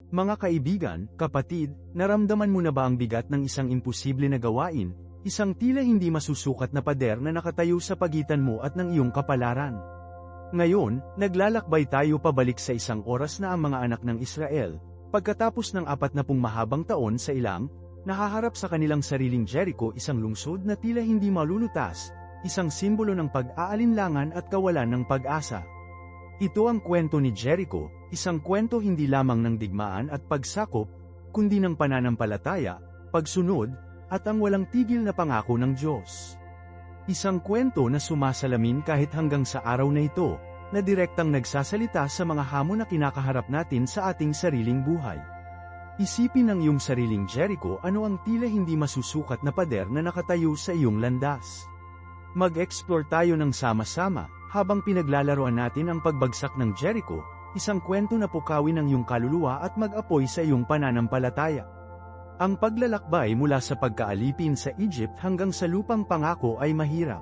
Mga kaibigan, kapatid, naramdaman mo na ba ang bigat ng isang imposible na gawain, isang tila hindi masusukat na pader na nakatayo sa pagitan mo at ng iyong kapalaran? Ngayon, naglalakbay tayo pabalik sa isang oras na ang mga anak ng Israel, pagkatapos ng 40 mahabang taon sa ilang, nahaharap sa kanilang sariling Jericho, isang lungsod na tila hindi malulutas, isang simbolo ng pag-aalinlangan at kawalan ng pag-asa. Ito ang kwento ni Jericho, isang kwento hindi lamang ng digmaan at pagsakop, kundi ng pananampalataya, pagsunod, at ang walang tigil na pangako ng Diyos. Isang kwento na sumasalamin kahit hanggang sa araw na ito, na direktang nagsasalita sa mga hamon na kinakaharap natin sa ating sariling buhay. Isipin ng iyong sariling Jericho, ano ang tila hindi masusukat na pader na nakatayo sa iyong landas. Mag-explore tayo ng sama-sama, habang pinaglalaroan natin ang pagbagsak ng Jericho, isang kwento na pukawin ang iyong kaluluwa at mag-apoy sa iyong pananampalataya. Ang paglalakbay mula sa pagkaalipin sa Egypt hanggang sa lupang pangako ay mahirap.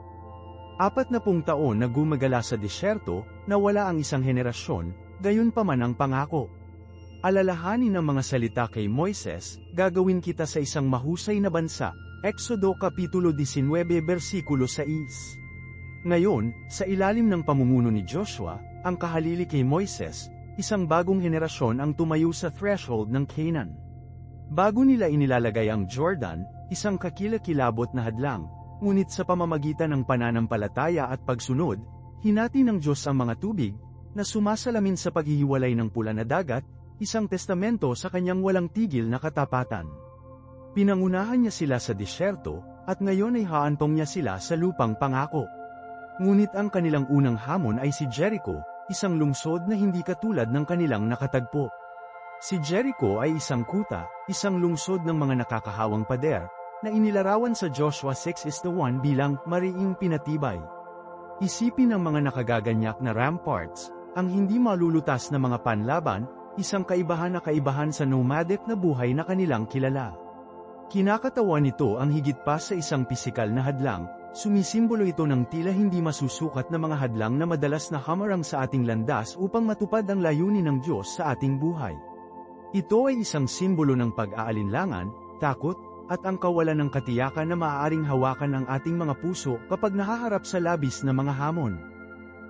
40 taon na gumagala sa disyerto, nawala ang isang henerasyon, gayon pa man ang pangako. Alalahanin ang mga salita kay Moises, gagawin kita sa isang mahusay na bansa, Exodo Kapitulo 19 versikulo 6. Ngayon, sa ilalim ng pamumuno ni Joshua, ang kahalili kay Moises, isang bagong henerasyon ang tumayo sa threshold ng Canaan. Bago nila inilalagay ang Jordan, isang kakilakilabot na hadlang, ngunit sa pamamagitan ng pananampalataya at pagsunod, hinati ng Diyos ang mga tubig, na sumasalamin sa paghihiwalay ng pula na dagat, isang testamento sa kanyang walang tigil na katapatan. Pinangunahan niya sila sa disyerto, at ngayon ay haantong niya sila sa lupang pangako. Ngunit ang kanilang unang hamon ay si Jericho, isang lungsod na hindi katulad ng kanilang nakatagpo. Si Jericho ay isang kuta, isang lungsod ng mga nakakahawang pader, na inilarawan sa Joshua 6:1 bilang mariing pinatibay. Isipin ang mga nakagaganyak na ramparts, ang hindi malulutas na mga panlaban, isang kaibahan sa nomadic na buhay na kanilang kilala. Kinakatawan nito ang higit pa sa isang pisikal na hadlang. Sumisimbolo ito ng tila hindi masusukat na mga hadlang na madalas na hamarang sa ating landas upang matupad ang layunin ng Diyos sa ating buhay. Ito ay isang simbolo ng pag-aalinlangan, takot, at ang kawalan ng katiyakan na maaaring hawakan ang ating mga puso kapag nahaharap sa labis na mga hamon.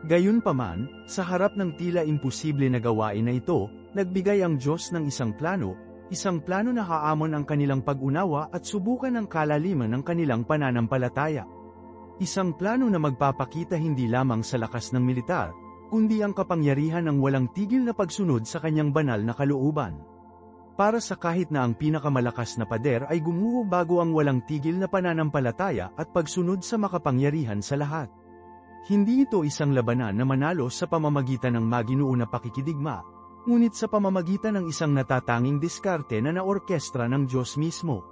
Gayunpaman, sa harap ng tila imposible na gawain na ito, nagbigay ang Diyos ng isang plano na haamon ang kanilang pag-unawa at subukan ang kalaliman ng kanilang pananampalataya. Isang plano na magpapakita hindi lamang sa lakas ng militar, kundi ang kapangyarihan ng walang tigil na pagsunod sa kanyang banal na kalooban. Para sa kahit na ang pinakamalakas na pader ay gumuho bago ang walang tigil na pananampalataya at pagsunod sa makapangyarihan sa lahat. Hindi ito isang labanan na manalo sa pamamagitan ng maginoo na pakikidigma, ngunit sa pamamagitan ng isang natatanging diskarte na naorkestra ng Diyos mismo.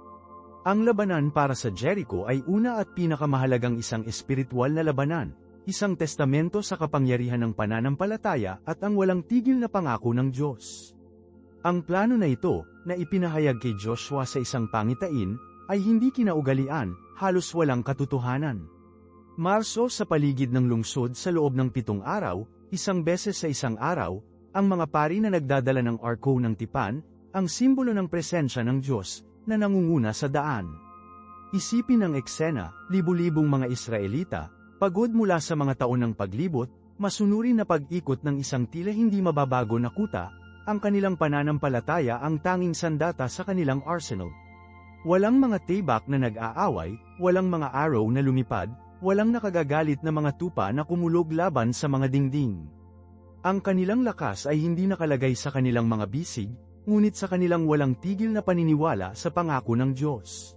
Ang labanan para sa Jericho ay una at pinakamahalagang isang espiritual na labanan, isang testamento sa kapangyarihan ng pananampalataya at ang walang tigil na pangako ng Diyos. Ang plano na ito, na ipinahayag kay Joshua sa isang pangitain, ay hindi kinaugalian, halos walang katotohanan. Marso sa paligid ng lungsod sa loob ng 7 araw, isang beses sa isang araw, ang mga pari na nagdadala ng arko ng tipan, ang simbolo ng presensya ng Diyos, na nangunguna sa daan. Isipin ang eksena, libu-libong mga Israelita, pagod mula sa mga taon ng paglibot, masunurin na pag-ikot ng isang tila hindi mababago na kuta, ang kanilang pananampalataya ang tanging sandata sa kanilang arsenal. Walang mga tibak na nag-aaway, walang mga arrow na lumipad, walang nakagagalit na mga tupa na kumulog laban sa mga dingding. Ang kanilang lakas ay hindi nakalagay sa kanilang mga bisig, ngunit sa kanilang walang tigil na paniniwala sa pangako ng Diyos.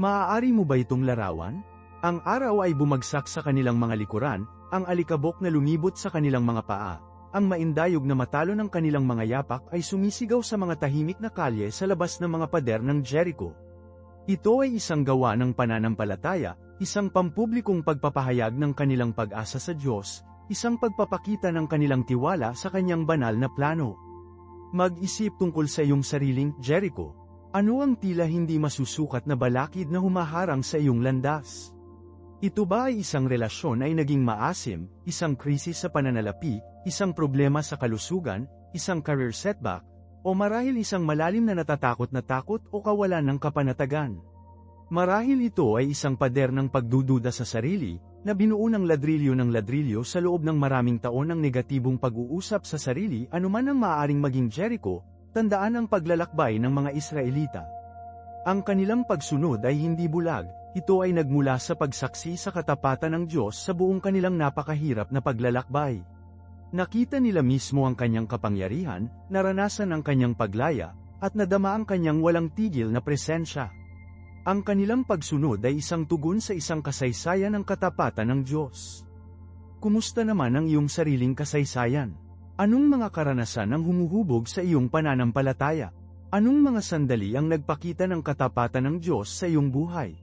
Maaari mo ba itong larawan? Ang araw ay bumagsak sa kanilang mga likuran, ang alikabok na lumibot sa kanilang mga paa, ang maindayog na matalo ng kanilang mga yapak ay sumisigaw sa mga tahimik na kalye sa labas ng mga pader ng Jericho. Ito ay isang gawa ng pananampalataya, isang pampublikong pagpapahayag ng kanilang pag-asa sa Diyos, isang pagpapakita ng kanilang tiwala sa kanyang banal na plano. Mag-isip tungkol sa iyong sariling Jericho. Ano ang tila hindi masusukat na balakid na humaharang sa iyong landas? Ito ba ay isang relasyon ay naging maasim, isang krisis sa pananalapi, isang problema sa kalusugan, isang career setback, O marahil isang malalim na natatakot na takot o kawalan ng kapanatagan. Marahil ito ay isang pader ng pagdududa sa sarili, na binuo ng ladrilyo sa loob ng maraming taon ng negatibong pag-uusap sa sarili anuman ang maaaring maging Jericho, tandaan ang paglalakbay ng mga Israelita. Ang kanilang pagsunod ay hindi bulag, ito ay nagmula sa pagsaksi sa katapatan ng Diyos sa buong kanilang napakahirap na paglalakbay. Nakita nila mismo ang kanyang kapangyarihan, naranasan ang kanyang paglaya, at nadama ang kanyang walang tigil na presensya. Ang kanilang pagsunod ay isang tugon sa isang kasaysayan ng katapatan ng Diyos. Kumusta naman ang iyong sariling kasaysayan? Anong mga karanasan ang humuhubog sa iyong pananampalataya? Anong mga sandali ang nagpakita ng katapatan ng Diyos sa iyong buhay?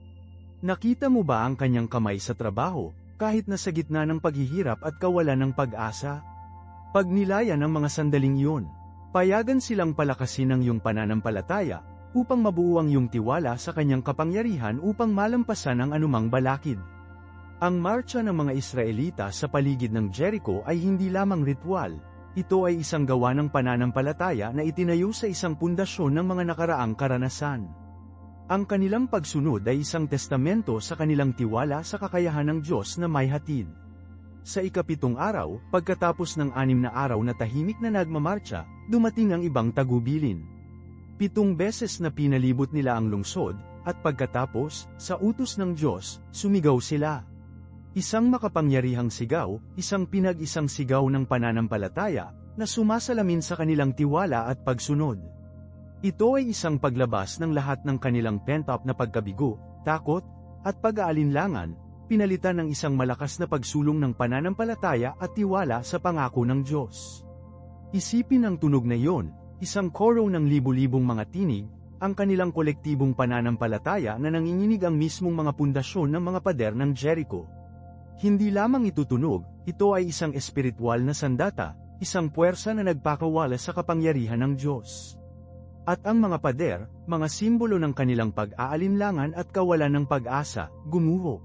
Nakita mo ba ang kanyang kamay sa trabaho, kahit na sa gitna ng paghihirap at kawalan ng pag-asa? Pag nilayan ang mga sandaling iyon, payagan silang palakasin ang iyong pananampalataya, upang mabuo ang iyong tiwala sa kanyang kapangyarihan upang malampasan ang anumang balakid. Ang marcha ng mga Israelita sa paligid ng Jericho ay hindi lamang ritual, ito ay isang gawa ng pananampalataya na itinayo sa isang pundasyon ng mga nakaraang karanasan. Ang kanilang pagsunod ay isang testamento sa kanilang tiwala sa kakayahan ng Diyos na may hatid. Sa ika-7 araw, pagkatapos ng 6 na araw na tahimik na nagmamarcha, dumating ang ibang tagubilin. 7 beses na pinalibot nila ang lungsod, at pagkatapos, sa utos ng Diyos, sumigaw sila. Isang makapangyarihang sigaw, isang pinag-isang sigaw ng pananampalataya, na sumasalamin sa kanilang tiwala at pagsunod. Ito ay isang paglabas ng lahat ng kanilang pent-up na pagkabigo, takot, at pag-aalinlangan, pinalitan ng isang malakas na pagsulong ng pananampalataya at tiwala sa pangako ng Diyos. Isipin ang tunog na iyon, isang koro ng libu-libong mga tinig, ang kanilang kolektibong pananampalataya na nanginginig ang mismong mga pundasyon ng mga pader ng Jericho. Hindi lamang itutunog, ito ay isang espiritual na sandata, isang puwersa na nagpakawala sa kapangyarihan ng Diyos. At ang mga pader, mga simbolo ng kanilang pag-aalinlangan at kawalan ng pag-asa, gumuho.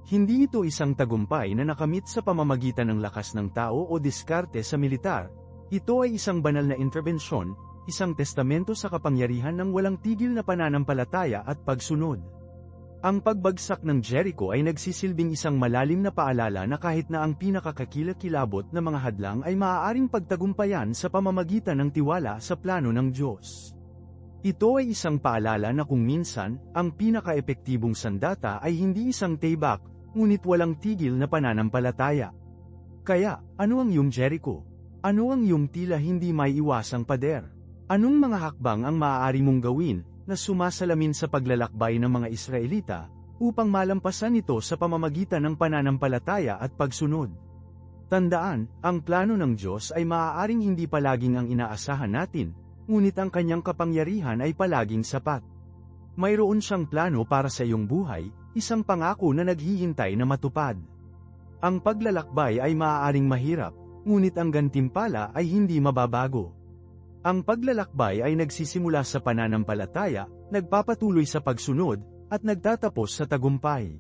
Hindi ito isang tagumpay na nakamit sa pamamagitan ng lakas ng tao o diskarte sa militar. Ito ay isang banal na interbensyon, isang testamento sa kapangyarihan ng walang tigil na pananampalataya at pagsunod. Ang pagbagsak ng Jericho ay nagsisilbing isang malalim na paalala na kahit na ang pinakakakilakilabot na mga hadlang ay maaaring pagtagumpayan sa pamamagitan ng tiwala sa plano ng Diyos. Ito ay isang paalala na kung minsan, ang pinaka-epektibong sandata ay hindi isang taybak, ngunit walang tigil na pananampalataya. Kaya, ano ang iyong Jericho? Ano ang iyong tila hindi maiiwasang pader? Anong mga hakbang ang maaari mong gawin, na sumasalamin sa paglalakbay ng mga Israelita, upang malampasan ito sa pamamagitan ng pananampalataya at pagsunod? Tandaan, ang plano ng Diyos ay maaaring hindi palaging ang inaasahan natin, ngunit ang kanyang kapangyarihan ay palaging sapat. Mayroon siyang plano para sa iyong buhay, isang pangako na naghihintay na matupad. Ang paglalakbay ay maaaring mahirap, ngunit ang gantimpala ay hindi mababago. Ang paglalakbay ay nagsisimula sa pananampalataya, nagpapatuloy sa pagsunod, at nagtatapos sa tagumpay.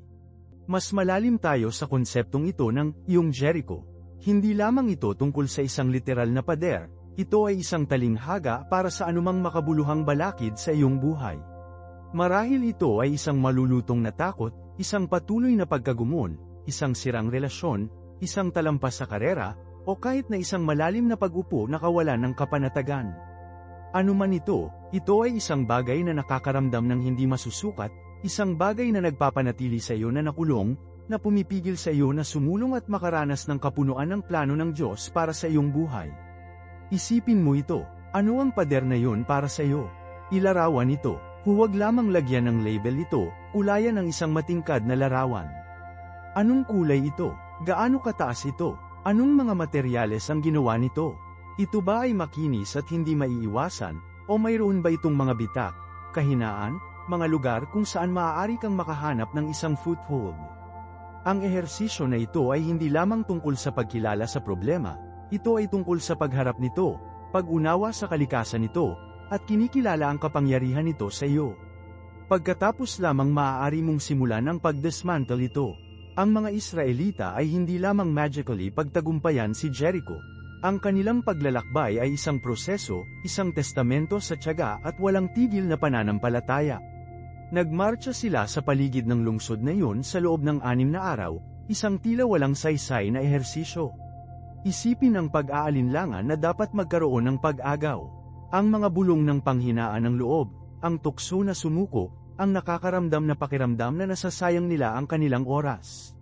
Mas malalim tayo sa konseptong ito ng iyong Jericho. Hindi lamang ito tungkol sa isang literal na pader, ito ay isang talinghaga para sa anumang makabuluhang balakid sa iyong buhay. Marahil ito ay isang malulutong na takot, isang patuloy na pagkagumon, isang sirang relasyon, isang talampas sa karera, o kahit na isang malalim na pag-upo na kawalan ng kapanatagan. Ano man ito ay isang bagay na nakakaramdam ng hindi masusukat, isang bagay na nagpapanatili sa iyo na nakulong, na pumipigil sa iyo na sumulong at makaranas ng kapunuan ng plano ng Diyos para sa iyong buhay. Isipin mo ito, ano ang pader na yun para sa iyo? Ilarawan ito, huwag lamang lagyan ng label ito, ulayan ng isang matingkad na larawan. Anong kulay ito? Gaano kataas ito? Anong mga materyales ang ginawa nito? Ito ba ay makinis at hindi maiiwasan, o mayroon ba itong mga bitak, kahinaan, mga lugar kung saan maaari kang makahanap ng isang foothold? Ang ehersisyo na ito ay hindi lamang tungkol sa pagkilala sa problema, ito ay tungkol sa pagharap nito, pag-unawa sa kalikasan nito, at kinikilala ang kapangyarihan nito sa iyo. Pagkatapos lamang maaari mong simulan ang pag-dismantle ito. Ang mga Israelita ay hindi lamang magically pagtagumpayan si Jericho. Ang kanilang paglalakbay ay isang proseso, isang testamento sa tiyaga at walang tigil na pananampalataya. Nagmarcha sila sa paligid ng lungsod na iyon sa loob ng 6 na araw, isang tila walang saysay na ehersisyo. Isipin ang pag-aalinlangan na dapat magkaroon ng pag-agaw. Ang mga bulong ng panghinaan ng loob, ang tukso na sumuko, ang nakakaramdam na pakiramdam na nasasayang nila ang kanilang oras.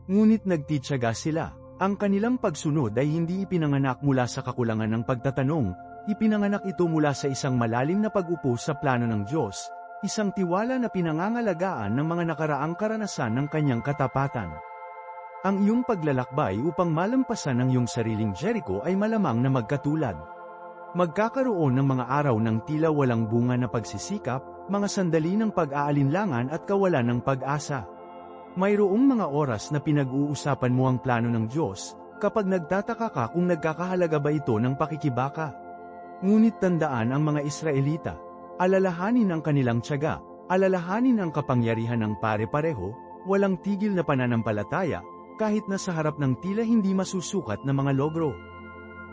Ngunit nagtitiyaga sila. Ang kanilang pagsunod ay hindi ipinanganak mula sa kakulangan ng pagtatanong, ipinanganak ito mula sa isang malalim na pag-upo sa plano ng Diyos, isang tiwala na pinangangalagaan ng mga nakaraang karanasan ng kanyang katapatan. Ang iyong paglalakbay upang malampasan ang iyong sariling Jericho ay malamang na magkatulad. Magkakaroon ng mga araw ng tila walang bunga na pagsisikap, mga sandali ng pag-aalinlangan at kawalan ng pag-asa. Mayroong mga oras na pinag-uusapan mo ang plano ng Diyos, kapag nagtataka ka kung nagkakahalaga ba ito ng pakikibaka. Ngunit tandaan ang mga Israelita, alalahanin ang kanilang tiyaga, alalahanin ang kapangyarihan ng pare-pareho, walang tigil na pananampalataya, kahit na sa harap ng tila hindi masusukat na mga logro.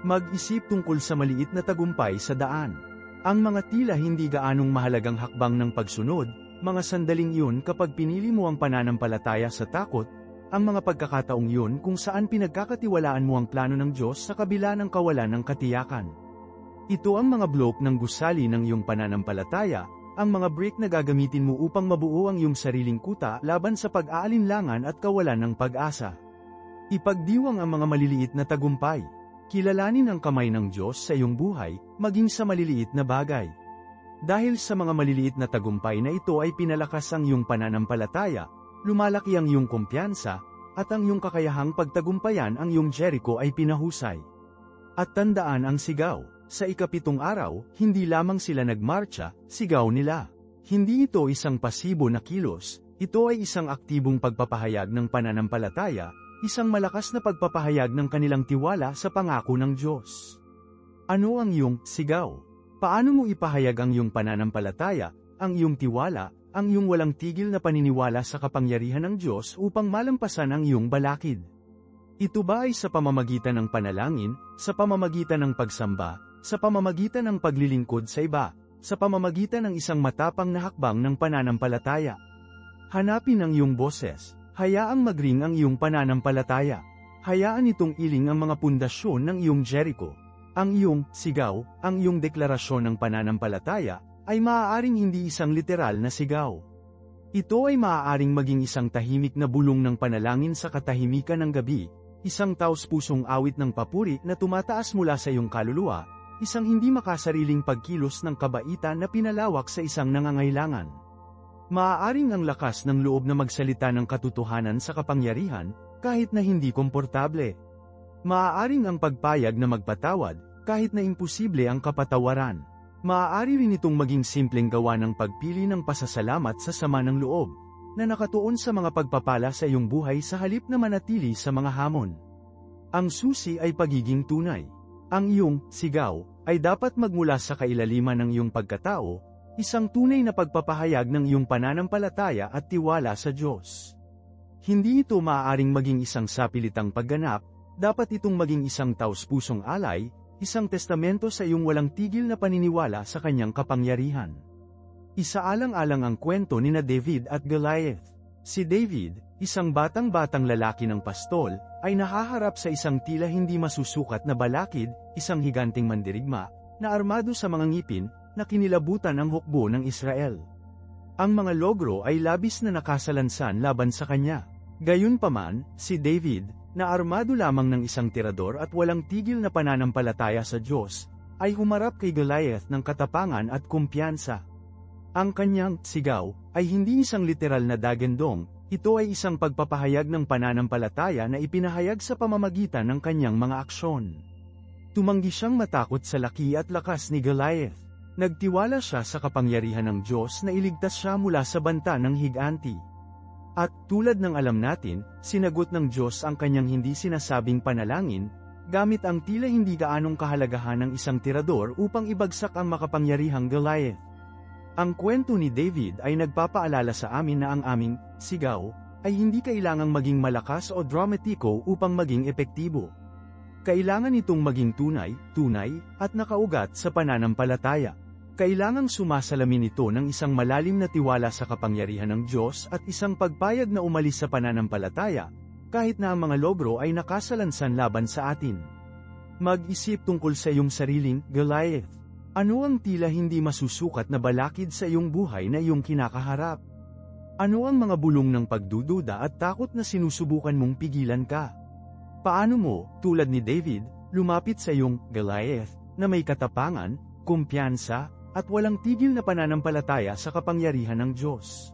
Mag-isip tungkol sa maliit na tagumpay sa daan. Ang mga tila hindi gaanong mahalagang hakbang ng pagsunod, mga sandaling iyon kapag pinili mo ang pananampalataya sa takot, ang mga pagkakataong iyon kung saan pinagkakatiwalaan mo ang plano ng Diyos sa kabila ng kawalan ng katiyakan. Ito ang mga blok ng gusali ng iyong pananampalataya, ang mga brick na gagamitin mo upang mabuo ang iyong sariling kuta laban sa pag-aalinlangan at kawalan ng pag-asa. Ipagdiwang ang mga maliliit na tagumpay. Kilalanin ang kamay ng Diyos sa iyong buhay, maging sa maliliit na bagay. Dahil sa mga maliliit na tagumpay na ito ay pinalakas ang iyong pananampalataya, lumalaki ang iyong kumpiyansa, at ang iyong kakayahang pagtagumpayan ang iyong Jericho ay pinahusay. At tandaan ang sigaw, sa ika-7 araw, hindi lamang sila nagmarcha, sigaw nila. Hindi ito isang pasibo na kilos, ito ay isang aktibong pagpapahayag ng pananampalataya, isang malakas na pagpapahayag ng kanilang tiwala sa pangako ng Diyos. Ano ang iyong sigaw? Paano mo ipahayag ang iyong pananampalataya, ang iyong tiwala, ang iyong walang tigil na paniniwala sa kapangyarihan ng Diyos upang malampasan ang iyong balakid? Ito ba ay sa pamamagitan ng panalangin, sa pamamagitan ng pagsamba, sa pamamagitan ng paglilingkod sa iba, sa pamamagitan ng isang matapang na hakbang ng pananampalataya? Hanapin ang iyong boses, hayaang magring ang iyong pananampalataya. Hayaan itong iling ang mga pundasyon ng iyong Jericho. Ang iyong sigaw, ang iyong deklarasyon ng pananampalataya, ay maaaring hindi isang literal na sigaw. Ito ay maaaring maging isang tahimik na bulong ng panalangin sa katahimikan ng gabi, isang taos-pusong awit ng papuri na tumataas mula sa iyong kaluluwa, isang hindi makasariling pagkilos ng kabaitan na pinalawak sa isang nangangailangan. Maaaring ang lakas ng loob na magsalita ng katotohanan sa kapangyarihan, kahit na hindi komportable. Maaaring ang pagpayag na magpatawad, kahit na imposible ang kapatawaran. Maaari rin itong maging simpleng gawa ng pagpili ng pasasalamat sa sama ng loob, na nakatuon sa mga pagpapala sa iyong buhay sa halip na manatili sa mga hamon. Ang susi ay pagiging tunay. Ang iyong sigaw ay dapat magmula sa kailaliman ng iyong pagkatao, isang tunay na pagpapahayag ng iyong pananampalataya at tiwala sa Diyos. Hindi ito maaaring maging isang sapilitang pagganap, dapat itong maging isang taos-pusong alay, isang testamento sa iyong walang tigil na paniniwala sa kanyang kapangyarihan. Isaalang-alang ang kwento ni David at Goliath. Si David, isang batang-batang lalaki ng pastol, ay nahaharap sa isang tila hindi masusukat na balakid, isang higanting mandirigma, na armado sa mga ngipin, na kinilabutan ang hukbo ng Israel. Ang mga logro ay labis na nakasalansan laban sa kanya. Gayunpaman, si David, na armado lamang ng isang tirador at walang tigil na pananampalataya sa Diyos, ay humarap kay Goliath ng katapangan at kumpiyansa. Ang kanyang sigaw ay hindi isang literal na dagendong, ito ay isang pagpapahayag ng pananampalataya na ipinahayag sa pamamagitan ng kanyang mga aksyon. Tumanggi siyang matakot sa laki at lakas ni Goliath. Nagtiwala siya sa kapangyarihan ng Diyos na iligtas siya mula sa banta ng higanti. At tulad ng alam natin, sinagot ng Diyos ang kanyang hindi sinasabing panalangin, gamit ang tila hindi gaanong kahalagahan ng isang tirador upang ibagsak ang makapangyarihang Goliath. Ang kwento ni David ay nagpapaalala sa amin na ang aming sigaw ay hindi kailangang maging malakas o dramatiko upang maging epektibo. Kailangan itong maging tunay, at nakaugat sa pananampalataya. Kailangang sumasalamin ito ng isang malalim na tiwala sa kapangyarihan ng Diyos at isang pagpayag na umalis sa pananampalataya, kahit na ang mga logro ay nakasalansan laban sa atin. Mag-isip tungkol sa iyong sariling Goliath. Ano ang tila hindi masusukat na balakid sa iyong buhay na iyong kinakaharap? Ano ang mga bulong ng pagdududa at takot na sinusubukan mong pigilan ka? Paano mo, tulad ni David, lumapit sa iyong Goliath, na may katapangan, kumpiyansa, at walang tigil na pananampalataya sa kapangyarihan ng Diyos?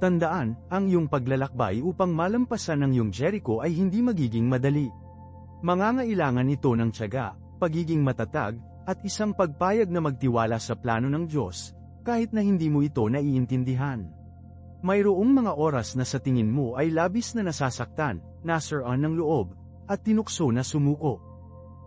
Tandaan, ang iyong paglalakbay upang malampasan ang iyong Jericho ay hindi magiging madali. Mangangailangan ito ng tiyaga, pagiging matatag, at isang pagpayag na magtiwala sa plano ng Diyos, kahit na hindi mo ito naiintindihan. Mayroong mga oras na sa tingin mo ay labis na nasasaktan, nasiraan ng loob, at tinukso na sumuko.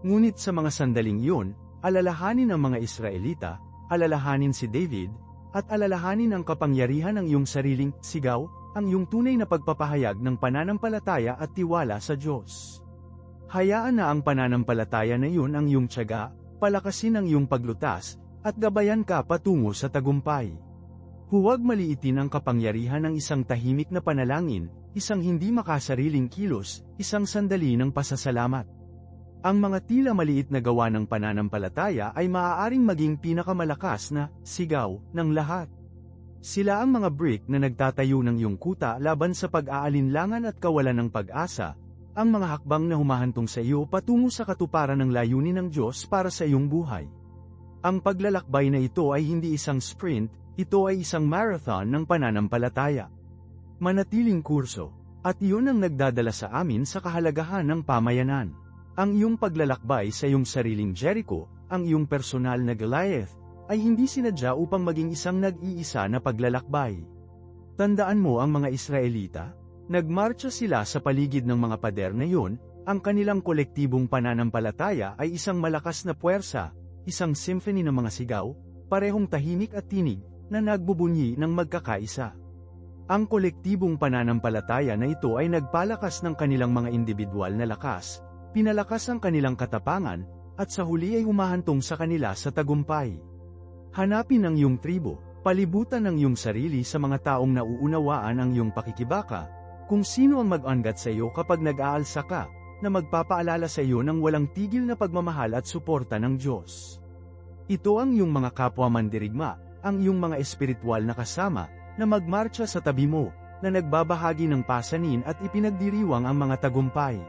Ngunit sa mga sandaling iyon, alalahanin ang mga Israelita, alalahanin si David, at alalahanin ang kapangyarihan ng iyong sariling sigaw, ang iyong tunay na pagpapahayag ng pananampalataya at tiwala sa Diyos. Hayaan na ang pananampalataya na iyon ang iyong tiyaga, palakasin ang iyong paglutas, at gabayan ka patungo sa tagumpay. Huwag maliitin ang kapangyarihan ng isang tahimik na panalangin, isang hindi makasariling kilos, isang sandali ng pasasalamat. Ang mga tila maliit na gawa ng pananampalataya ay maaaring maging pinakamalakas na sigaw ng lahat. Sila ang mga brick na nagtatayo ng iyong kuta laban sa pag-aalinlangan at kawalan ng pag-asa, ang mga hakbang na humahantong sa iyo patungo sa katuparan ng layunin ng Diyos para sa iyong buhay. Ang paglalakbay na ito ay hindi isang sprint, ito ay isang marathon ng pananampalataya. Manatiling kurso, at iyon ang nagdadala sa amin sa kahalagahan ng pamayanan. Ang iyong paglalakbay sa iyong sariling Jericho, ang iyong personal na Goliath, ay hindi sinadya upang maging isang nag-iisa na paglalakbay. Tandaan mo ang mga Israelita? Nagmarcha sila sa paligid ng mga pader na iyon, ang kanilang kolektibong pananampalataya ay isang malakas na puwersa, isang symphony ng mga sigaw, parehong tahimik at tinig, na nagbubunyi ng magkakaisa. Ang kolektibong pananampalataya na ito ay nagpalakas ng kanilang mga individual na lakas, pinalakas ang kanilang katapangan, at sa huli ay humahantong sa kanila sa tagumpay. Hanapin ang iyong tribo, palibutan ang iyong sarili sa mga taong nauunawaan ang iyong pakikibaka, kung sino ang mag-angat sa iyo kapag nag-aalsa ka, na magpapaalala sa iyo ng walang tigil na pagmamahal at suporta ng Diyos. Ito ang iyong mga kapwa mandirigma, ang iyong mga espiritual na kasama, na magmarcha sa tabi mo, na nagbabahagi ng pasanin at ipinagdiriwang ang mga tagumpay.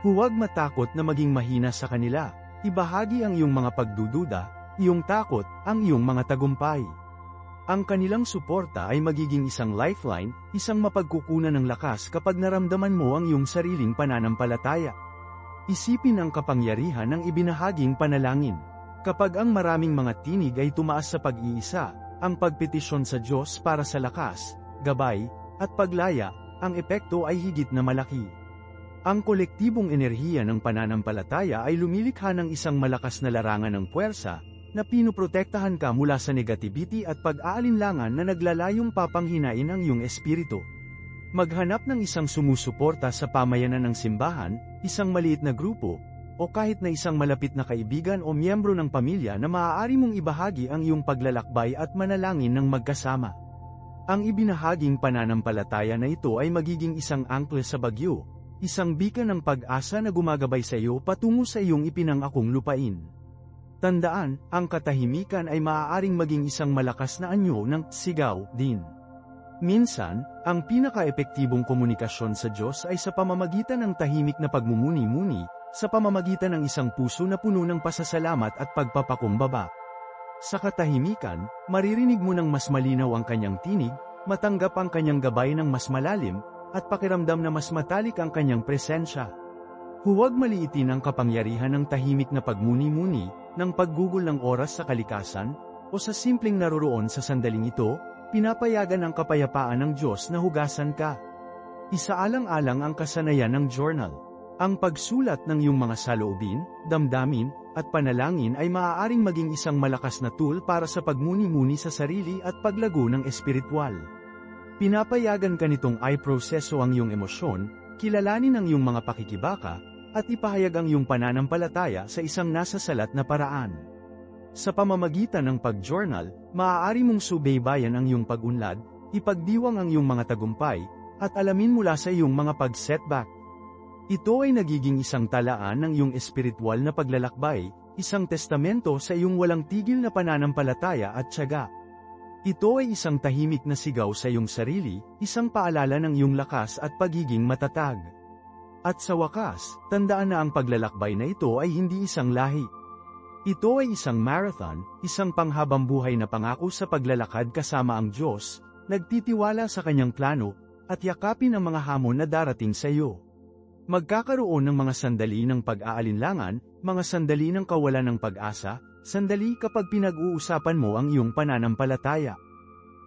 Huwag matakot na maging mahina sa kanila, ibahagi ang iyong mga pagdududa, iyong takot, ang iyong mga tagumpay. Ang kanilang suporta ay magiging isang lifeline, isang mapagkukunan ng lakas kapag naramdaman mo ang iyong sariling pananampalataya. Isipin ang kapangyarihan ng ibinahaging panalangin. Kapag ang maraming mga tinig ay tumaas sa pag-iisa, ang pagpetisyon sa Diyos para sa lakas, gabay, at paglaya, ang epekto ay higit na malaki. Ang kolektibong enerhiya ng pananampalataya ay lumilikha ng isang malakas na larangan ng puwersa, na pinuprotektahan ka mula sa negativity at pag-aalinlangan na naglalayong papanghinain ang iyong espiritu. Maghanap ng isang sumusuporta sa pamayanan ng simbahan, isang maliit na grupo, o kahit na isang malapit na kaibigan o miyembro ng pamilya na maaari mong ibahagi ang iyong paglalakbay at manalangin ng magkasama. Ang ibinahaging pananampalataya na ito ay magiging isang angkla sa bagyo, isang bika ng pag-asa na gumagabay sa iyo patungo sa iyong ipinangakong lupain. Tandaan, ang katahimikan ay maaaring maging isang malakas na anyo ng sigaw din. Minsan, ang pinaka-epektibong komunikasyon sa Diyos ay sa pamamagitan ng tahimik na pagmumuni-muni, sa pamamagitan ng isang puso na puno ng pasasalamat at pagpapakumbaba. Sa katahimikan, maririnig mo ng mas malinaw ang kanyang tinig, matanggap ang kanyang gabay ng mas malalim, at pakiramdam na mas matalik ang kanyang presensya. Huwag maliitin ang kapangyarihan ng tahimik na pagmuni-muni, ng paggugol ng oras sa kalikasan, o sa simpleng naroroon sa sandaling ito, pinapayagan ang kapayapaan ng Diyos na hugasan ka. Isaalang-alang ang kasanayan ng journal. Ang pagsulat ng iyong mga saloobin, damdamin, at panalangin ay maaaring maging isang malakas na tool para sa pagmuni-muni sa sarili at paglago ng espiritual. Pinapayagan ka nitong i-proseso ang iyong emosyon, kilalanin ang iyong mga pakikibaka, at ipahayag ang iyong pananampalataya sa isang nasasalat na paraan. Sa pamamagitan ng pag-journal, maaari mong subaybayan ang iyong pag-unlad, ipagdiwang ang iyong mga tagumpay, at alamin mula sa iyong mga pag-setback. Ito ay nagiging isang talaan ng iyong espiritual na paglalakbay, isang testamento sa iyong walang tigil na pananampalataya at tiyaga. Ito ay isang tahimik na sigaw sa iyong sarili, isang paalala ng iyong lakas at pagiging matatag. At sa wakas, tandaan na ang paglalakbay na ito ay hindi isang lahi. Ito ay isang marathon, isang panghabang buhay na pangako sa paglalakad kasama ang Diyos, nagtitiwala sa kanyang plano, at yakapin ang mga hamon na darating sa iyo. Magkakaroon ng mga sandali ng pag-aalinlangan, mga sandali ng kawalan ng pag-asa, sandali kapag pinag-uusapan mo ang iyong pananampalataya.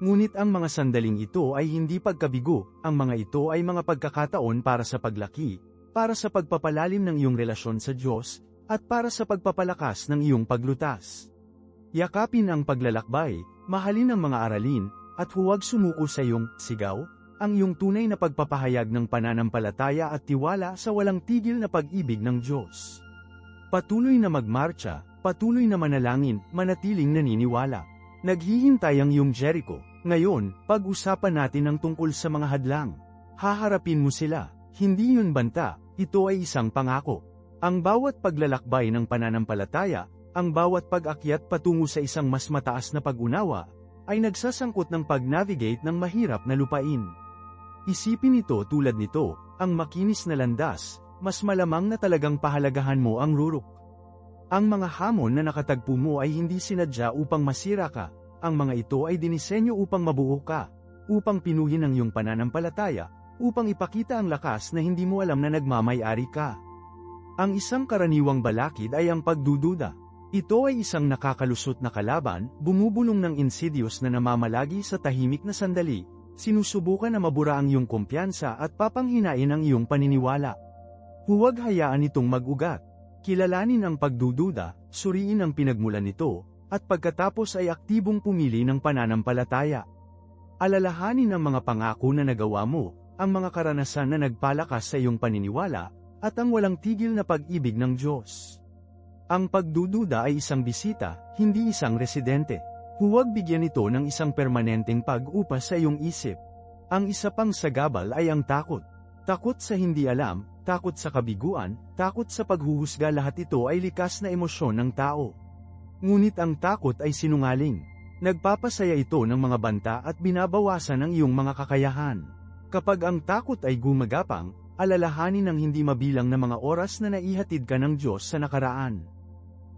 Ngunit ang mga sandaling ito ay hindi pagkabigo, ang mga ito ay mga pagkakataon para sa paglaki, para sa pagpapalalim ng iyong relasyon sa Diyos, at para sa pagpapalakas ng iyong paglutas. Yakapin ang paglalakbay, mahalin ang mga aralin, at huwag sumuko sa iyong sigaw, ang iyong tunay na pagpapahayag ng pananampalataya at tiwala sa walang tigil na pag-ibig ng Diyos. Patuloy na magmarcha, patuloy na manalangin, manatiling naniniwala. Naghihintay ang iyong Jericho. Ngayon, pag-usapan natin ang tungkol sa mga hadlang. Haharapin mo sila. Hindi yun banta, ito ay isang pangako. Ang bawat paglalakbay ng pananampalataya, ang bawat pag-akyat patungo sa isang mas mataas na pag-unawa, ay nagsasangkot ng pag-navigate ng mahirap na lupain. Isipin ito tulad nito, ang makinis na landas, mas malamang na talagang pahalagahan mo ang rurok. Ang mga hamon na nakatagpo mo ay hindi sinadya upang masira ka, ang mga ito ay dinisenyo upang mabuo ka, upang pinuhin ang iyong pananampalataya, upang ipakita ang lakas na hindi mo alam na nagmamay-ari ka. Ang isang karaniwang balakid ay ang pagdududa. Ito ay isang nakakalusot na kalaban, bumubulong ng insidious na namamalagi sa tahimik na sandali, sinusubukan na mabura ang iyong kumpiyansa at papanghinain ang iyong paniniwala. Huwag hayaan itong mag-ugat. Kilalanin ang pagdududa, suriin ang pinagmulan nito, at pagkatapos ay aktibong pumili ng pananampalataya. Alalahanin ang mga pangako na nagawa mo, ang mga karanasan na nagpalakas sa iyong paniniwala, at ang walang tigil na pag-ibig ng Diyos. Ang pagdududa ay isang bisita, hindi isang residente. Huwag bigyan ito ng isang permanenteng pag-upa sa iyong isip. Ang isa pang sagabal ay ang takot. Takot sa hindi alam, takot sa kabiguan, takot sa paghuhusga, lahat ito ay likas na emosyon ng tao. Ngunit ang takot ay sinungaling. Nagpapasaya ito ng mga banta at binabawasan ang iyong mga kakayahan. Kapag ang takot ay gumagapang, alalahanin ang hindi mabilang na mga oras na naihatid ka ng Diyos sa nakaraan.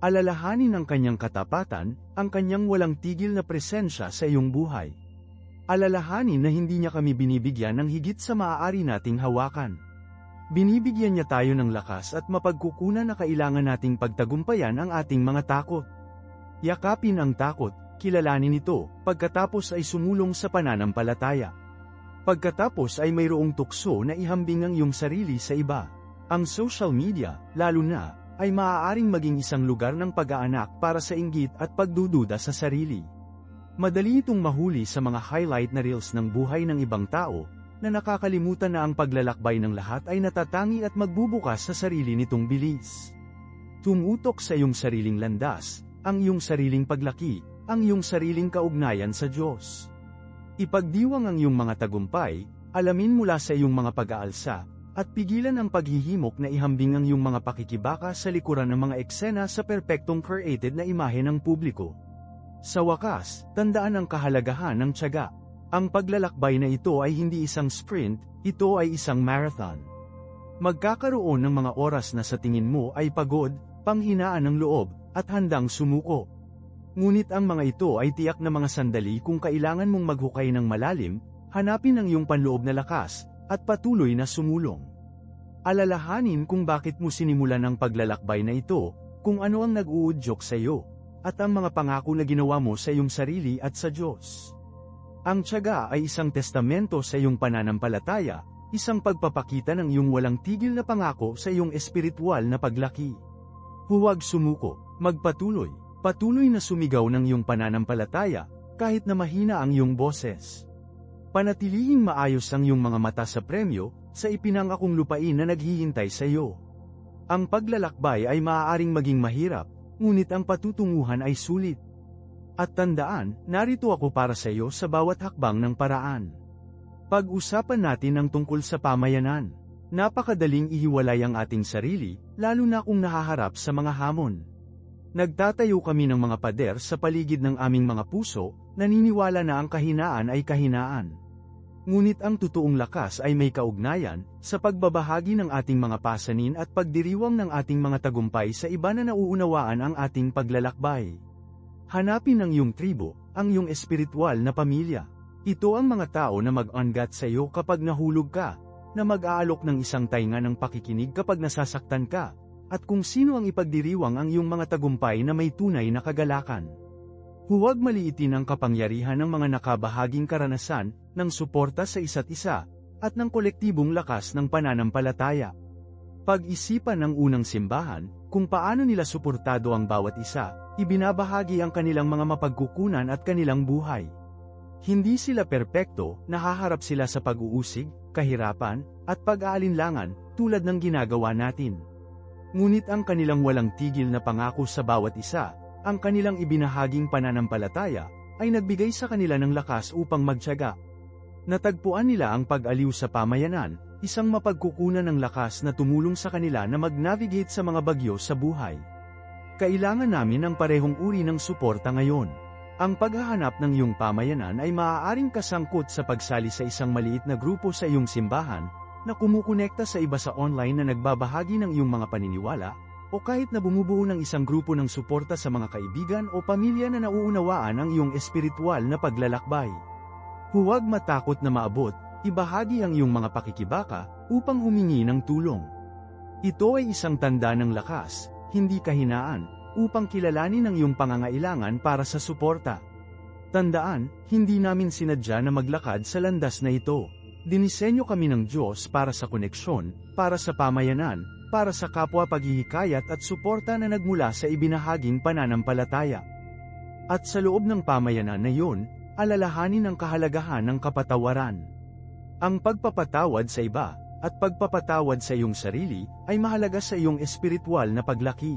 Alalahanin ang kanyang katapatan, ang kanyang walang tigil na presensya sa iyong buhay. Alalahanin na hindi niya kami binibigyan ng higit sa maaari nating hawakan. Binibigyan niya tayo ng lakas at mapagkukunan na kailangan nating pagtagumpayan ang ating mga takot. Yakapin ang takot, kilalanin ito, pagkatapos ay sumulong sa pananampalataya. Pagkatapos ay mayroong tukso na ihambing ang iyong sarili sa iba. Ang social media, lalo na, ay maaaring maging isang lugar ng pag-aanak para sa inggit at pagdududa sa sarili. Madali itong mahuli sa mga highlight na reels ng buhay ng ibang tao, na nakakalimutan na ang paglalakbay ng lahat ay natatangi at magbubukas sa sarili nitong bilis. Tumutok sa iyong sariling landas, ang iyong sariling paglaki, ang iyong sariling kaugnayan sa Diyos. Ipagdiwang ang iyong mga tagumpay, alamin mula sa iyong mga pag-aalsa, at pigilan ang paghihimok na ihambing ang iyong mga pakikibaka sa likuran ng mga eksena sa perpektong created na imahe ng publiko. Sa wakas, tandaan ang kahalagahan ng tiyaga. Ang paglalakbay na ito ay hindi isang sprint, ito ay isang marathon. Magkakaroon ng mga oras na sa tingin mo ay pagod, panghinaan ng loob, at handang sumuko. Ngunit ang mga ito ay tiyak na mga sandali kung kailangan mong maghukay ng malalim, hanapin ang iyong panloob na lakas, at patuloy na sumulong. Alalahanin kung bakit mo sinimulan ang paglalakbay na ito, kung ano ang nag-uudyok sa iyo, at ang mga pangako na ginawa mo sa iyong sarili at sa Diyos. Ang tiyaga ay isang testamento sa iyong pananampalataya, isang pagpapakita ng iyong walang tigil na pangako sa iyong espiritual na paglaki. Huwag sumuko, magpatuloy. Patuloy na sumigaw ng iyong pananampalataya, kahit na mahina ang iyong boses. Panatilihing maayos ang iyong mga mata sa premyo, sa ipinangakong lupain na naghihintay sa iyo. Ang paglalakbay ay maaaring maging mahirap, ngunit ang patutunguhan ay sulit. At tandaan, narito ako para sa iyo sa bawat hakbang ng paraan. Pag-usapan natin ang tungkol sa pamayanan. Napakadaling ihiwalay ang ating sarili, lalo na kung nahaharap sa mga hamon. Nagtatayo kami ng mga pader sa paligid ng aming mga puso, naniniwala na ang kahinaan ay kahinaan. Ngunit ang totoong lakas ay may kaugnayan sa pagbabahagi ng ating mga pasanin at pagdiriwang ng ating mga tagumpay sa iba na nauunawaan ang ating paglalakbay. Hanapin ang iyong tribo, ang iyong espiritual na pamilya. Ito ang mga tao na mag-angat sa iyo kapag nahulog ka, na mag-aalok ng isang tainga ng pakikinig kapag nasasaktan ka, at kung sino ang ipagdiriwang ang iyong mga tagumpay na may tunay na kagalakan. Huwag maliitin ang kapangyarihan ng mga nakabahaging karanasan, ng suporta sa isa't isa, at ng kolektibong lakas ng pananampalataya. Pag-isipan ng unang simbahan, kung paano nila suportado ang bawat isa, ibinabahagi ang kanilang mga mapagkukunan at kanilang buhay. Hindi sila perpekto, nahaharap sila sa pag-uusig, kahirapan, at pag-aalinlangan, tulad ng ginagawa natin. Ngunit ang kanilang walang tigil na pangako sa bawat isa, ang kanilang ibinahaging pananampalataya, ay nagbigay sa kanila ng lakas upang magtiyaga. Natagpuan nila ang pag-aliw sa pamayanan, isang mapagkukunan ng lakas na tumulong sa kanila na mag-navigate sa mga bagyo sa buhay. Kailangan namin ang parehong uri ng suporta ngayon. Ang paghahanap ng iyong pamayanan ay maaaring kasangkot sa pagsali sa isang maliit na grupo sa iyong simbahan, na kumukonekta sa iba sa online na nagbabahagi ng iyong mga paniniwala, o kahit na bumubuo ng isang grupo ng suporta sa mga kaibigan o pamilya na nauunawaan ang iyong espiritual na paglalakbay. Huwag matakot na maabot, ibahagi ang iyong mga pakikibaka, upang humingi ng tulong. Ito ay isang tanda ng lakas, hindi kahinaan, upang kilalanin ang iyong pangangailangan para sa suporta. Tandaan, hindi namin sinadya na maglakad sa landas na ito. Dinisenyo kami ng Diyos para sa koneksyon, para sa pamayanan, para sa kapwa paghihikayat at suporta na nagmula sa ibinahaging pananampalataya. At sa loob ng pamayanan na iyon, alalahanin ang kahalagahan ng kapatawaran. Ang pagpapatawad sa iba, at pagpapatawad sa iyong sarili, ay mahalaga sa iyong espiritual na paglaki.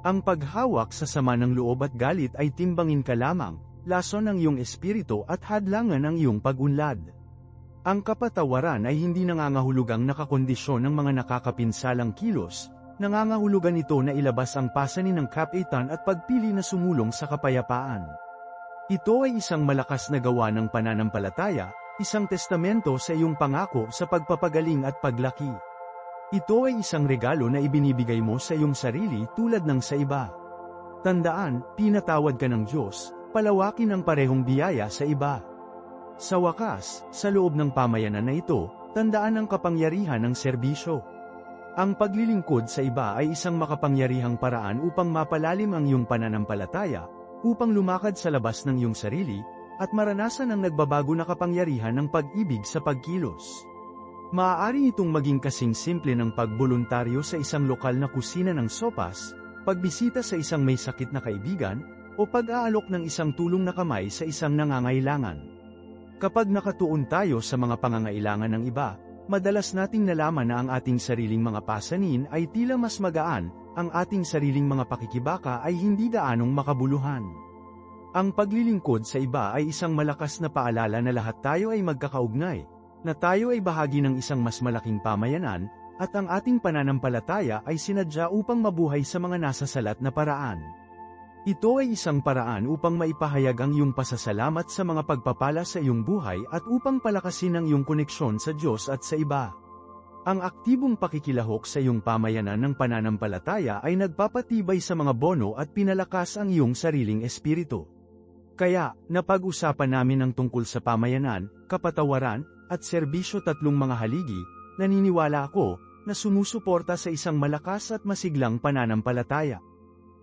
Ang paghawak sa sama ng loob at galit ay timbangin ka lamang, lason ng iyong espiritu at hadlangan ng iyong pag-unlad. Ang kapatawaran ay hindi nangangahulugang nakakondisyon ng mga nakakapinsalang kilos, nangangahulugan ito na ilabas ang pasanin ng kapitan at pagpili na sumulong sa kapayapaan. Ito ay isang malakas na gawa ng pananampalataya, isang testamento sa iyong pangako sa pagpapagaling at paglaki. Ito ay isang regalo na ibinibigay mo sa iyong sarili tulad ng sa iba. Tandaan, pinatawad ka ng Diyos, palawakin ang parehong biyaya sa iba. Sa wakas, sa loob ng pamayanan na ito, tandaan ang kapangyarihan ng serbisyo. Ang paglilingkod sa iba ay isang makapangyarihang paraan upang mapalalim ang iyong pananampalataya, upang lumakad sa labas ng iyong sarili, at maranasan ang nagbabago na kapangyarihan ng pag-ibig sa pagkilos. Maaari itong maging kasing simple ng pagboluntaryo sa isang lokal na kusina ng sopas, pagbisita sa isang may sakit na kaibigan, o pag-aalok ng isang tulong na kamay sa isang nangangailangan. Kapag nakatuon tayo sa mga pangangailangan ng iba, madalas nating nalaman na ang ating sariling mga pasanin ay tila mas magaan, ang ating sariling mga pakikibaka ay hindi gaanong makabuluhan. Ang paglilingkod sa iba ay isang malakas na paalala na lahat tayo ay magkakaugnay, na tayo ay bahagi ng isang mas malaking pamayanan, at ang ating pananampalataya ay sinadya upang mabuhay sa mga nasasalat na paraan. Ito ay isang paraan upang maipahayag ang iyong pasasalamat sa mga pagpapala sa iyong buhay at upang palakasin ang iyong koneksyon sa Diyos at sa iba. Ang aktibong pakikilahok sa iyong pamayanan ng pananampalataya ay nagpapatibay sa mga bono at pinalakas ang iyong sariling espiritu. Kaya, napag-usapan namin ang tungkol sa pamayanan, kapatawaran, at serbisyo tatlong mga haligi, naniniwala ako, na sumusuporta sa isang malakas at masiglang pananampalataya.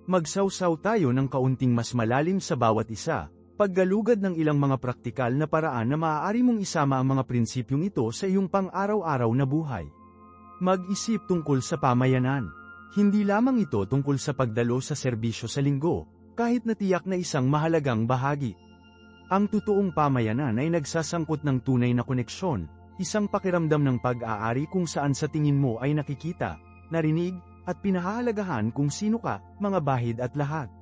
Magsawsaw tayo ng kaunting mas malalim sa bawat isa, paggalugad ng ilang mga praktikal na paraan na maaari mong isama ang mga prinsipyong ito sa iyong pang-araw-araw na buhay. Mag-isip tungkol sa pamayanan. Hindi lamang ito tungkol sa pagdalo sa serbisyo sa linggo, kahit na tiyak na isang mahalagang bahagi. Ang totoong pamayanan ay nagsasangkot ng tunay na koneksyon, isang pakiramdam ng pag-aari kung saan sa tingin mo ay nakikita, narinig, at pinahahalagahan kung sino ka, mga bahid at lahat.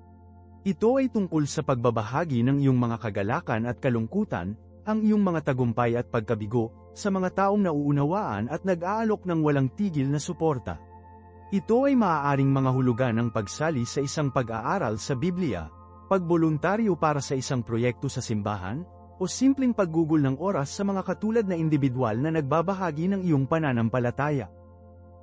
Ito ay tungkol sa pagbabahagi ng iyong mga kagalakan at kalungkutan, ang iyong mga tagumpay at pagkabigo, sa mga taong nauunawaan at nag-aalok ng walang tigil na suporta. Ito ay maaaring mga hulugan ng pagsali sa isang pag-aaral sa Biblia, pagboluntaryo para sa isang proyekto sa simbahan, o simpleng paggugol ng oras sa mga katulad na individual na nagbabahagi ng iyong pananampalataya.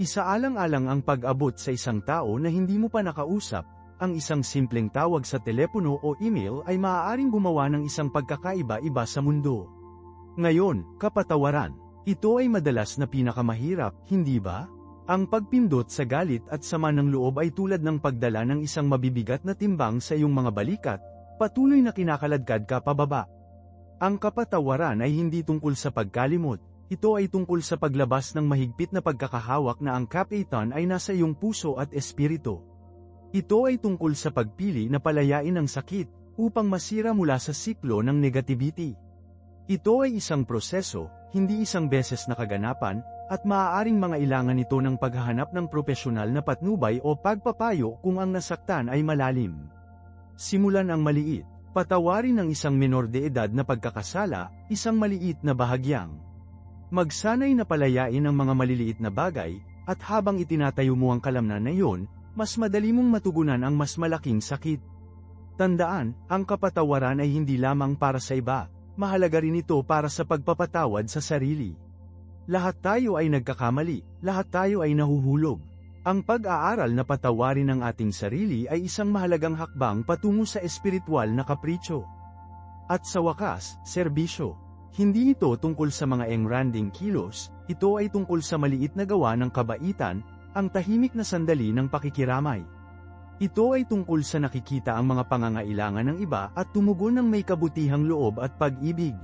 Isaalang-alang ang pag-abot sa isang tao na hindi mo pa nakausap, ang isang simpleng tawag sa telepono o email ay maaaring gumawa ng isang pagkakaiba-iba sa mundo. Ngayon, kapatawaran. Ito ay madalas na pinakamahirap, hindi ba? Ang pagpindot sa galit at sama ng loob ay tulad ng pagdala ng isang mabibigat na timbang sa iyong mga balikat, patuloy na kinakaladkad ka pababa. Ang kapatawaran ay hindi tungkol sa pagkalimot, ito ay tungkol sa paglabas ng mahigpit na pagkakahawak na ang kapitan ay nasa iyong puso at espiritu. Ito ay tungkol sa pagpili na palayain ang sakit, upang masira mula sa siklo ng negativity. Ito ay isang proseso, hindi isang beses na kaganapan, at maaaring mangailangan ito ng paghahanap ng propesyonal na patnubay o pagpapayo kung ang nasaktan ay malalim. Simulan ang maliit. Patawarin ang isang menor de edad na pagkakasala, isang maliit na bahagyang. Magsanay na palayain ang mga maliliit na bagay, at habang itinatayo mo ang kalamnan na iyon, mas madali mong matugunan ang mas malaking sakit. Tandaan, ang kapatawaran ay hindi lamang para sa iba, mahalaga rin ito para sa pagpapatawad sa sarili. Lahat tayo ay nagkakamali, lahat tayo ay nahuhulog. Ang pag-aaral na patawarin ang ating sarili ay isang mahalagang hakbang patungo sa espiritual na kapritsyo. At sa wakas, serbisyo. Hindi ito tungkol sa mga engranding kilos, ito ay tungkol sa maliit na gawa ng kabaitan, ang tahimik na sandali ng pakikiramay. Ito ay tungkol sa nakikita ang mga pangangailangan ng iba at tumugon ng may kabutihang loob at pag-ibig.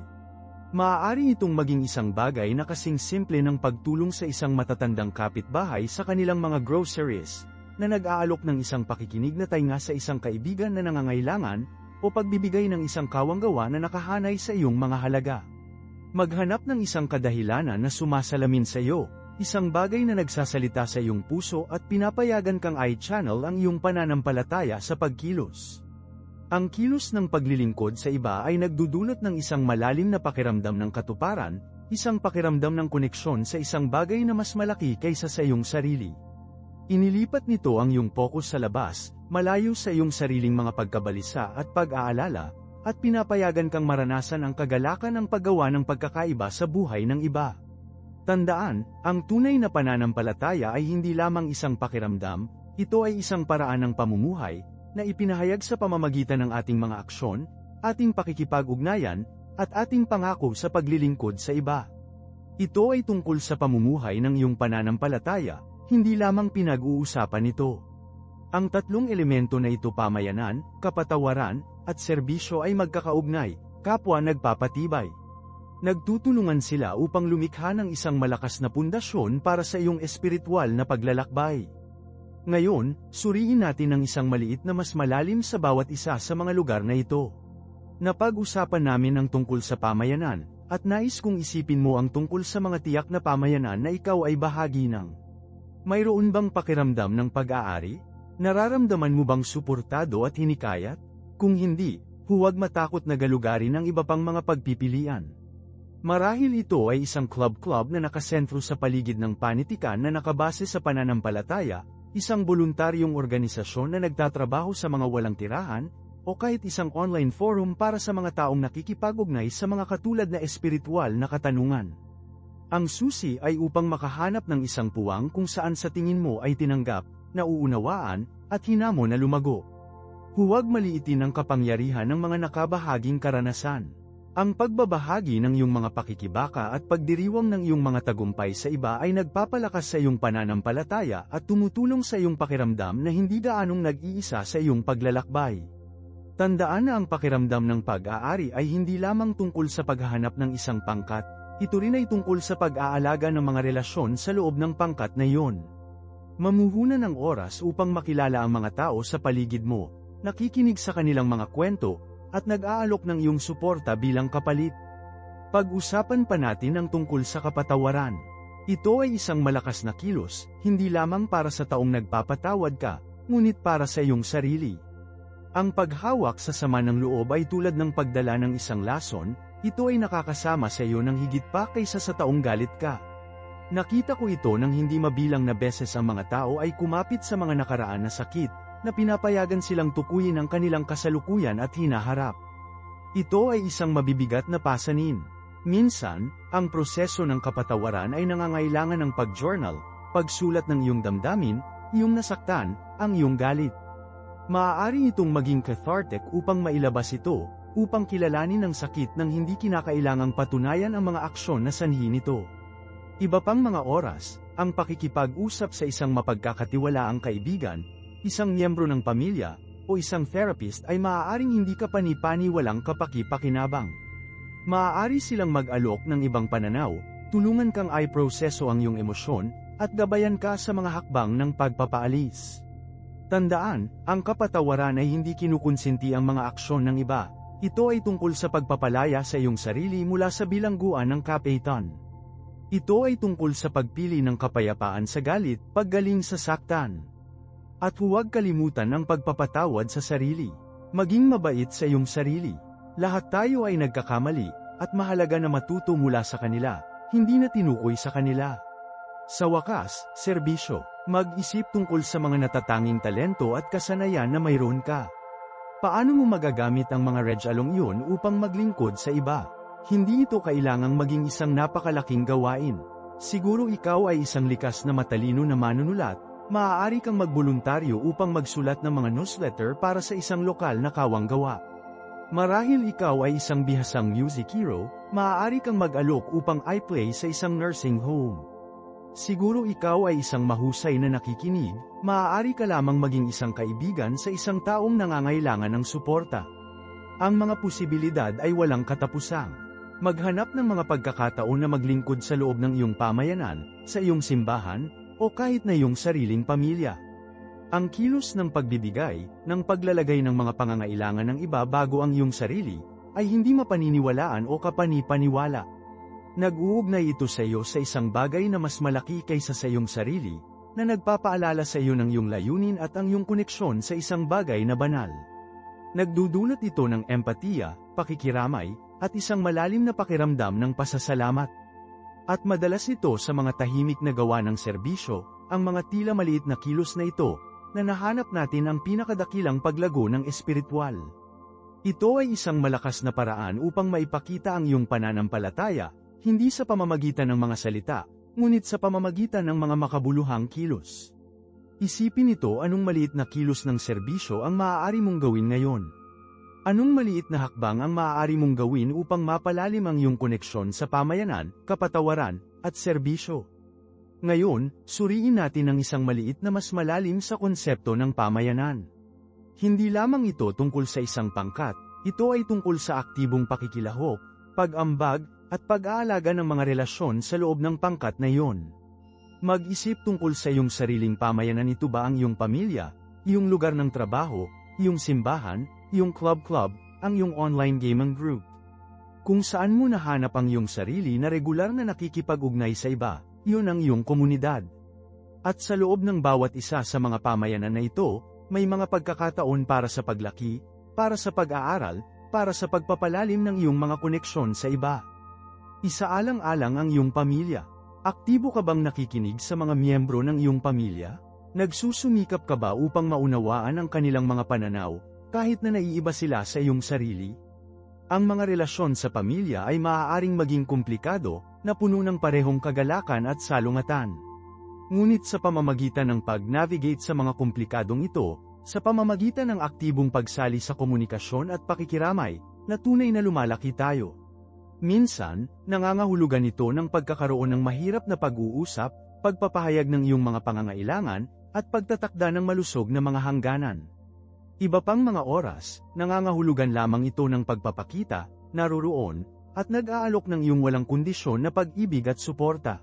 Maaari itong maging isang bagay na kasing simple ng pagtulong sa isang matatandang kapitbahay sa kanilang mga groceries, na nag-aalok ng isang pakikinig na tainga sa isang kaibigan na nangangailangan, o pagbibigay ng isang kawanggawa na nakahanay sa iyong mga halaga. Maghanap ng isang kadahilanan na sumasalamin sa iyo, isang bagay na nagsasalita sa iyong puso at pinapayagan kang i-channel ang iyong pananampalataya sa pagkilos. Ang kilos ng paglilingkod sa iba ay nagdudulot ng isang malalim na pakiramdam ng katuparan, isang pakiramdam ng koneksyon sa isang bagay na mas malaki kaysa sa iyong sarili. Inilipat nito ang iyong focus sa labas, malayo sa iyong sariling mga pagkabalisa at pag-aalala, at pinapayagan kang maranasan ang kagalakan ng paggawa ng pagkakaiba sa buhay ng iba. Tandaan, ang tunay na pananampalataya ay hindi lamang isang pakiramdam, ito ay isang paraan ng pamumuhay, na ipinahayag sa pamamagitan ng ating mga aksyon, ating pakikipag-ugnayan, at ating pangako sa paglilingkod sa iba. Ito ay tungkol sa pamumuhay ng iyong pananampalataya, hindi lamang pinag-uusapan ito. Ang tatlong elemento na ito, pamayanan, kapatawaran, at serbisyo ay magkakaugnay, kapwa nagpapatibay. Nagtutulungan sila upang lumikha ng isang malakas na pundasyon para sa iyong espiritual na paglalakbay. Ngayon, suriin natin ang isang maliit na mas malalim sa bawat isa sa mga lugar na ito. Napag-usapan namin ang tungkol sa pamayanan, at nais kong isipin mo ang tungkol sa mga tiyak na pamayanan na ikaw ay bahagi ng. Mayroon bang pakiramdam ng pag-aari? Nararamdaman mo bang suportado at hinikayat? Kung hindi, huwag matakot na galugarin ang iba pang mga pagpipilian. Marahil ito ay isang club na nakasentro sa paligid ng panitikan na nakabase sa pananampalataya, isang voluntaryong organisasyon na nagtatrabaho sa mga walang tirahan, o kahit isang online forum para sa mga taong nakikipag-ugnay sa mga katulad na espiritual na katanungan. Ang susi ay upang makahanap ng isang puwang kung saan sa tingin mo ay tinanggap, nauunawaan, at hinamon na lumago. Huwag maliitin ang kapangyarihan ng mga nakabahaging karanasan. Ang pagbabahagi ng iyong mga pakikibaka at pagdiriwang ng iyong mga tagumpay sa iba ay nagpapalakas sa iyong pananampalataya at tumutulong sa iyong pakiramdam na hindi gaanong nag-iisa sa iyong paglalakbay. Tandaan na ang pakiramdam ng pag-aari ay hindi lamang tungkol sa paghahanap ng isang pangkat, ito rin ay tungkol sa pag-aalaga ng mga relasyon sa loob ng pangkat na iyon. Mamuhuna ng oras upang makilala ang mga tao sa paligid mo, nakikinig sa kanilang mga kwento, at nag-aalok ng iyong suporta bilang kapalit. Pag-usapan pa natin ang tungkol sa kapatawaran. Ito ay isang malakas na kilos, hindi lamang para sa taong nagpapatawad ka, ngunit para sa iyong sarili. Ang paghawak sa sama ng loob ay tulad ng pagdala ng isang lason, ito ay nakakasama sa iyo ng higit pa kaysa sa taong galit ka. Nakita ko ito nang hindi mabilang na beses ang mga tao ay kumapit sa mga nakaraan na sakit, na pinapayagan silang tukuyin ang kanilang kasalukuyan at hinaharap. Ito ay isang mabibigat na pasanin. Minsan, ang proseso ng kapatawaran ay nangangailangan ng pag-journal, pagsulat ng iyong damdamin, iyong nasaktan, ang iyong galit. Maaari itong maging cathartic upang mailabas ito, upang kilalanin ang sakit nang hindi kinakailangang patunayan ang mga aksyon na sanhi nito. Iba pang mga oras, ang pakikipag-usap sa isang mapagkakatiwalaang kaibigan, isang miyembro ng pamilya, o isang therapist ay maaaring hindi ka pani-paniwalang kapaki-pakinabang. Maaari silang mag-alok ng ibang pananaw, tulungan kang i-proseso ang iyong emosyon, at gabayan ka sa mga hakbang ng pagpapaalis. Tandaan, ang kapatawaran ay hindi kinukonsinti ang mga aksyon ng iba. Ito ay tungkol sa pagpapalaya sa iyong sarili mula sa bilangguan ng kapaitan. Ito ay tungkol sa pagpili ng kapayapaan sa galit, paggaling sa saktan. At huwag kalimutan ang pagpapatawad sa sarili. Maging mabait sa iyong sarili. Lahat tayo ay nagkakamali, at mahalaga na matuto mula sa kanila, hindi na tinukoy sa kanila. Sa wakas, serbisyo. Mag-isip tungkol sa mga natatanging talento at kasanayan na mayroon ka. Paano mo magagamit ang mga regalong iyon upang maglingkod sa iba? Hindi ito kailangang maging isang napakalaking gawain. Siguro ikaw ay isang likas na matalino na manunulat, maaari kang magboluntaryo upang magsulat ng mga newsletter para sa isang lokal na kawanggawa. Marahil ikaw ay isang bihasang music hero, maaari kang mag-alok upang i-play sa isang nursing home. Siguro ikaw ay isang mahusay na nakikinig, maaari ka lamang maging isang kaibigan sa isang taong nangangailangan ng suporta. Ang mga posibilidad ay walang katapusang. Maghanap ng mga pagkakataon na maglingkod sa loob ng iyong pamayanan, sa iyong simbahan, o kahit na iyong sariling pamilya. Ang kilos ng pagbibigay, ng paglalagay ng mga pangangailangan ng iba bago ang iyong sarili, ay hindi mapaniniwalaan o kapani-paniwala. Nag-uugnay ito sa iyo sa isang bagay na mas malaki kaysa sa iyong sarili, na nagpapaalala sa iyo ng iyong layunin at ang iyong koneksyon sa isang bagay na banal. Nagdudulot ito ng empatiya, pakikiramay, at isang malalim na pakiramdam ng pasasalamat. At madalas ito sa mga tahimik na gawa ng serbisyo, ang mga tila maliit na kilos na ito, na nahanap natin ang pinakadakilang paglago ng espiritual. Ito ay isang malakas na paraan upang maipakita ang iyong pananampalataya, hindi sa pamamagitan ng mga salita, ngunit sa pamamagitan ng mga makabuluhang kilos. Isipin ito, anong maliit na kilos ng serbisyo ang maaari mong gawin ngayon. Anong maliit na hakbang ang maaari mong gawin upang mapalalim ang iyong koneksyon sa pamayanan, kapatawaran, at serbisyo. Ngayon, suriin natin ang isang maliit na mas malalim sa konsepto ng pamayanan. Hindi lamang ito tungkol sa isang pangkat, ito ay tungkol sa aktibong pakikilahok, pag-ambag, at pag-aalaga ng mga relasyon sa loob ng pangkat na iyon. Mag-isip tungkol sa iyong sariling pamayanan. Ito ba ang iyong pamilya, iyong lugar ng trabaho, iyong simbahan, iyong club, ang iyong online gaming group? Kung saan mo nahanap ang iyong sarili na regular na nakikipag-ugnay sa iba, yun ang iyong komunidad. At sa loob ng bawat isa sa mga pamayanan na ito, may mga pagkakataon para sa paglaki, para sa pag-aaral, para sa pagpapalalim ng iyong mga koneksyon sa iba. Isaalang-alang ang iyong pamilya. Aktibo ka bang nakikinig sa mga miyembro ng iyong pamilya? Nagsusumikap ka ba upang maunawaan ang kanilang mga pananaw, kahit na naiiba sila sa iyong sarili? Ang mga relasyon sa pamilya ay maaaring maging komplikado, na puno ng parehong kagalakan at salungatan. Ngunit sa pamamagitan ng pag-navigate sa mga komplikadong ito, sa pamamagitan ng aktibong pagsali sa komunikasyon at pakikiramay, na tunay na lumalaki tayo. Minsan, nangangahulugan ito ng pagkakaroon ng mahirap na pag-uusap, pagpapahayag ng iyong mga pangangailangan, at pagtatakda ng malusog na mga hangganan. Iba pang mga oras, nangangahulugan lamang ito ng pagpapakita, naroroon, at nag-aalok ng iyong walang kondisyon na pag-ibig at suporta.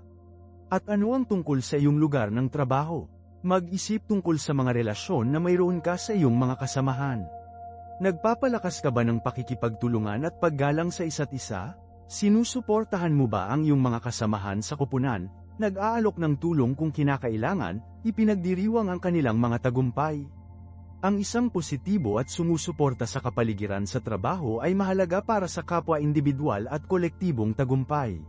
At ano ang tungkol sa iyong lugar ng trabaho? Mag-isip tungkol sa mga relasyon na mayroon ka sa iyong mga kasamahan. Nagpapalakas ka ba ng pakikipagtulungan at paggalang sa isa't isa? Sinusuportahan mo ba ang iyong mga kasamahan sa koponan, Nag-aalok ng tulong kung kinakailangan, ipinagdiriwang ang kanilang mga tagumpay. Ang isang positibo at sumusuporta sa kapaligiran sa trabaho ay mahalaga para sa kapwa individual at kolektibong tagumpay.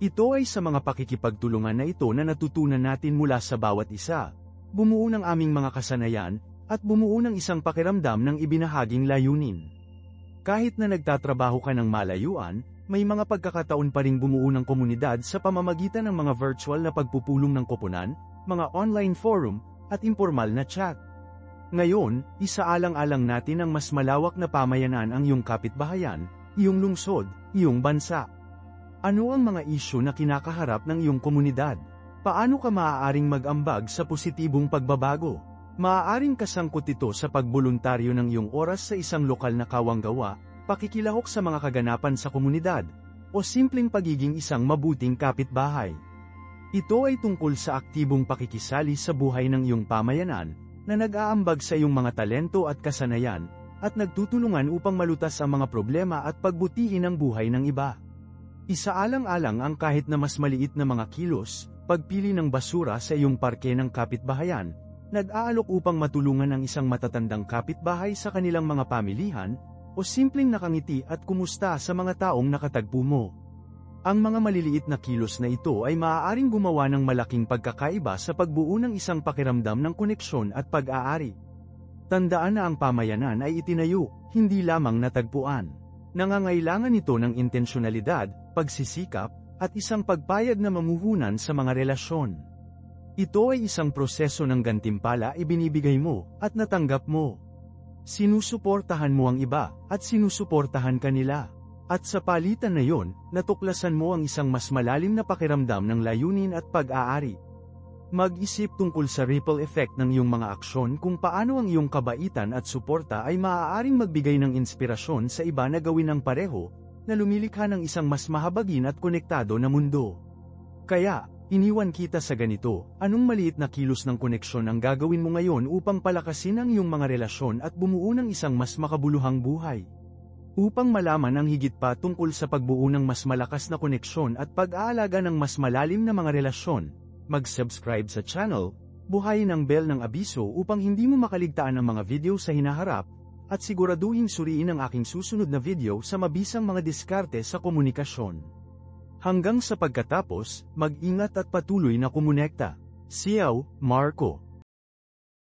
Ito ay sa mga pakikipagtulungan na ito na natutunan natin mula sa bawat isa, bumuo ng aming mga kasanayan, at bumuo ng isang pakiramdam ng ibinahaging layunin. Kahit na nagtatrabaho ka ng malayuan, may mga pagkakataon pa ring bumuo ng komunidad sa pamamagitan ng mga virtual na pagpupulong ng koponan, mga online forum, at informal na chat. Ngayon, isaalang-alang natin ang mas malawak na pamayanan ang iyong kapitbahayan, iyong lungsod, iyong bansa. Ano ang mga isyu na kinakaharap ng iyong komunidad? Paano ka maaaring mag-ambag sa positibong pagbabago? Maaaring kasangkot ito sa pagboluntaryo ng iyong oras sa isang lokal na kawanggawa, pakikilahok sa mga kaganapan sa komunidad, o simpleng pagiging isang mabuting kapitbahay. Ito ay tungkol sa aktibong pakikisali sa buhay ng iyong pamayanan, na nag-aambag sa iyong mga talento at kasanayan, at nagtutulungan upang malutas ang mga problema at pagbutihin ang buhay ng iba. Isaalang-alang ang kahit na mas maliit na mga kilos, pagpili ng basura sa iyong parke ng kapitbahayan, nag-aalok upang matulungan ang isang matatandang kapitbahay sa kanilang mga pamilihan, o simpleng nakangiti at kumusta sa mga taong nakatagpo mo. Ang mga maliliit na kilos na ito ay maaaring gumawa ng malaking pagkakaiba sa pagbuo ng isang pakiramdam ng koneksyon at pag-aari. Tandaan na ang pamayanan ay itinayo, hindi lamang natagpuan. Nangangailangan ito ng intensyonalidad, pagsisikap, at isang pagpayag na mamuhunan sa mga relasyon. Ito ay isang proseso ng gantimpala ibinibigay mo, at natanggap mo. Sinusuportahan mo ang iba, at sinusuportahan ka nila. At sa palitan na yon, natuklasan mo ang isang mas malalim na pakiramdam ng layunin at pag-aari. Mag-isip tungkol sa ripple effect ng iyong mga aksyon kung paano ang iyong kabaitan at suporta ay maaaring magbigay ng inspirasyon sa iba na gawin ng pareho, na lumilikha ng isang mas mahabagin at konektado na mundo. Kaya, iniwan kita sa ganito, anong maliit na kilos ng koneksyon ang gagawin mo ngayon upang palakasin ang iyong mga relasyon at bumuo ng isang mas makabuluhang buhay? Upang malaman ang higit pa tungkol sa pagbuo ng mas malakas na koneksyon at pag-aalaga ng mas malalim na mga relasyon, mag-subscribe sa channel, buhayin ang bell ng abiso upang hindi mo makaligtaan ang mga video sa hinaharap, at siguraduhin suriin ang aking susunod na video sa mabisang mga diskarte sa komunikasyon. Hanggang sa pagkatapos, mag-ingat at patuloy na kumonekta. Siyaw, Marco.